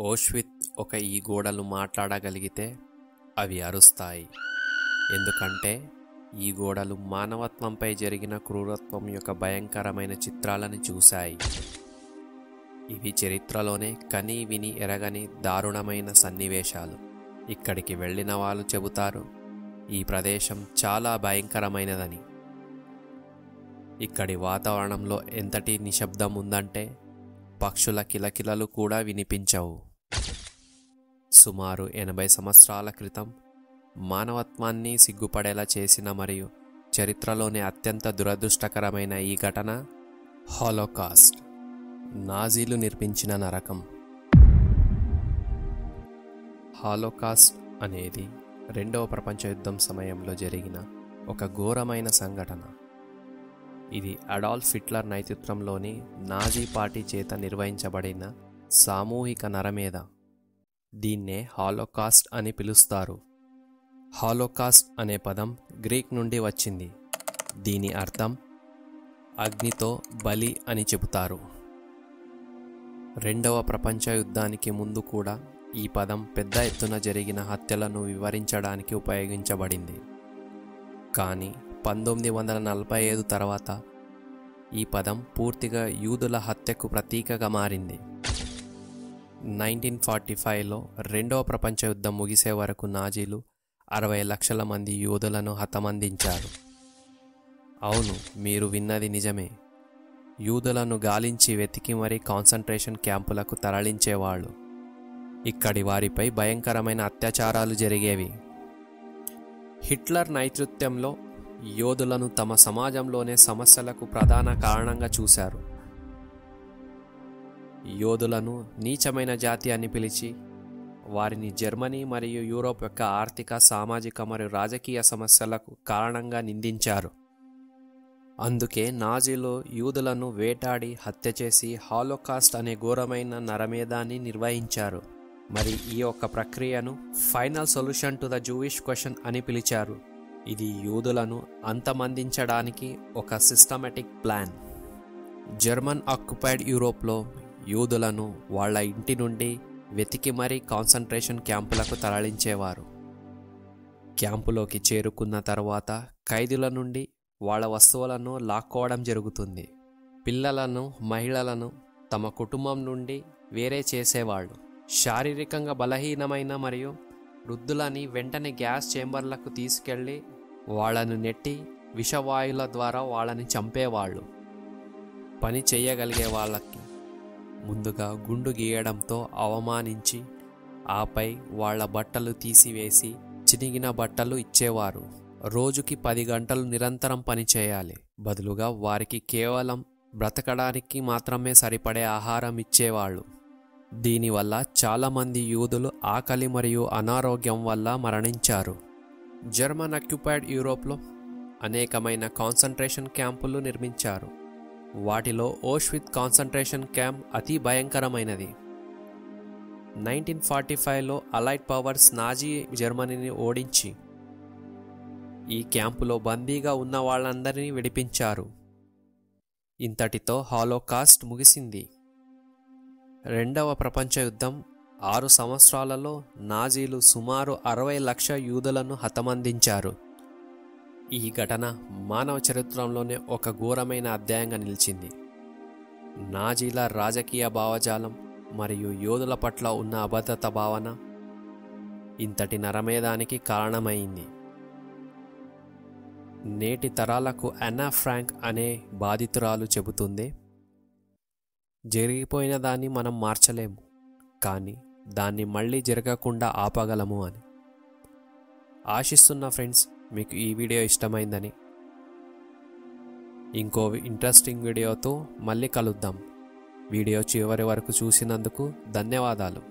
ఓష్విత్ ఒక ఈ గోడలు మాట్లాడగలిగితే అవి అరుస్తాయి. ఎందుకంటే ఈ గోడలు మానవత్వంపై జరిగిన క్రూరత్వం యొక్క భయంకరమైన చిత్రాలను చూశాయి. ఇవి చరిత్రలోనే కనీ విని ఎరగని దారుణమైన సన్నివేశాలు. ఇక్కడికి వెళ్ళిన వాళ్ళు చెబుతారు ఈ ప్రదేశం చాలా భయంకరమైనదని. ఇక్కడి వాతావరణంలో ఎంతటి నిశ్శబ్దం ఉందంటే పక్షుల కిలకిలలు కూడా వినిపించవు. సుమారు 80 సంవత్సరాల క్రితం మానవత్వాన్ని సిగ్గుపడేలా చేసిన మరియు చరిత్రలోనే అత్యంత దురదృష్టకరమైన ఈ ఘటన హాలోకాస్ట్, నాజీలు నిర్మించిన నరకం. హాలోకాస్ట్ అనేది రెండవ ప్రపంచ యుద్ధం సమయంలో జరిగిన ఒక ఘోరమైన సంఘటన. ఇది అడాల్ఫ్ హిట్లర్ నేతృత్వంలోని నాజీ పార్టీ చేత నిర్వహించబడిన సామూహిక నరమేధ. దీన్నే హాలోకాస్ట్ అని పిలుస్తారు. హాలోకాస్ట్ అనే పదం గ్రీక్ నుండి వచ్చింది. దీని అర్థం అగ్నితో బలి అని చెబుతారు. రెండవ ప్రపంచ యుద్ధానికి ముందు కూడా ఈ పదం పెద్ద ఎత్తున జరిగిన హత్యలను వివరించడానికి ఉపయోగించబడింది. కానీ 1945 తర్వాత ఈ పదం పూర్తిగా యూదుల హత్యకు ప్రతీకగా మారింది. 1945లో రెండవ ప్రపంచ యుద్ధం ముగిసే వరకు నాజీలు 60 లక్షల మంది యూదులను హతమందించారు. అవును, మీరు విన్నది నిజమే. యూదులను గాలించి వెతికి మరీ కాన్సంట్రేషన్ క్యాంపులకు తరలించేవాళ్ళు. ఇక్కడి వారిపై భయంకరమైన అత్యాచారాలు జరిగేవి. హిట్లర్ నేతృత్వంలో యోధులను తమ సమాజంలోనే సమస్యలకు ప్రధాన కారణంగా చూశారు. యోధులను నీచమైన జాతి అని పిలిచి వారిని జర్మనీ మరియు యూరోప్ యొక్క ఆర్థిక, సామాజిక మరియు రాజకీయ సమస్యలకు కారణంగా నిందించారు. అందుకే నాజీలు యూదులను వేటాడి హత్య చేసి హాలోకాస్ట్ అనే ఘోరమైన నరమేధాన్ని నిర్వహించారు. మరి ఈ యొక్క ప్రక్రియను final solution to the Jewish question అని పిలిచారు. ఇది యూదులను అంతమందించడానికి ఒక సిస్టమేటిక్ ప్లాన్. జర్మన్ ఆక్యుపైడ్ యూరోప్లో యూదులను వాళ్ళ ఇంటి నుండి వెతికి మరీ కాన్సంట్రేషన్ క్యాంపులకు తరలించేవారు. క్యాంపులోకి చేరుకున్న తర్వాత ఖైదీల నుండి వాళ్ళ వస్తువులను లాక్కోవడం జరుగుతుంది. పిల్లలను, మహిళలను తమ కుటుంబం నుండి వేరే చేసేవాళ్ళు. శారీరకంగా బలహీనమైన మరియు వృద్ధులని వెంటనే గ్యాస్ చేంబర్లకు తీసుకెళ్లి వాళ్ళను నెట్టి విషవాయువుల ద్వారా వాళ్ళని చంపేవాళ్ళు. పని చేయగలిగే వాళ్ళకి ముందుగా గుండు గీయడంతో అవమానించి ఆపై వాళ్ళ బట్టలు తీసివేసి చినిగిన బట్టలు ఇచ్చేవారు. రోజుకి 10 గంటలు నిరంతరం పని చేయాలి. బదులుగా వారికి కేవలం బ్రతకడానికి మాత్రమే సరిపడే ఆహారం ఇచ్చేవాళ్ళు. దీనివల్ల చాలామంది యూదులు ఆకలి మరియు అనారోగ్యం వల్ల మరణించారు. జర్మన్ ఆక్యుపైడ్ యూరోప్లో అనేకమైన కాన్సంట్రేషన్ క్యాంపులు నిర్మించారు. వాటిలో ఓష్విత్ కాన్సంట్రేషన్ క్యాంప్ అతి భయంకరమైనది. 1945లో అలైడ్ పవర్స్ నాజీ జర్మనీని ఓడించి ఈ క్యాంపులో బందీగా ఉన్న వాళ్ళందరినీ విడిపించారు. ఇంతటితో హాలోకాస్ట్ ముగిసింది. రెండవ ప్రపంచ యుద్ధం 6 సంవత్సరాలలో నాజీలు సుమారు 60 లక్షల యూదులను హతమందించారు. ఈ ఘటన మానవ చరిత్రలోనే ఒక ఘోరమైన అధ్యాయంగా నిలిచింది. నాజీల రాజకీయ భావజాలం మరియు యోధుల పట్ల ఉన్న అభద్రత భావన ఇంతటి నరమేధానికి కారణమైంది. నేటి తరాలకు అన్నా ఫ్రాంక్ అనే బాధితురాలు చెబుతుంది, జరిగిపోయిన దాన్ని మనం మార్చలేము, కానీ దాన్ని మళ్ళీ జరగకుండా ఆపగలము అని. ఆశిస్తున్న ఫ్రెండ్స్, మీకు ఈ వీడియో ఇష్టమైందని. ఇంకో ఇంట్రెస్టింగ్ వీడియోతో మళ్ళీ కలుద్దాం. వీడియో చివరి వరకు చూసినందుకు ధన్యవాదాలు.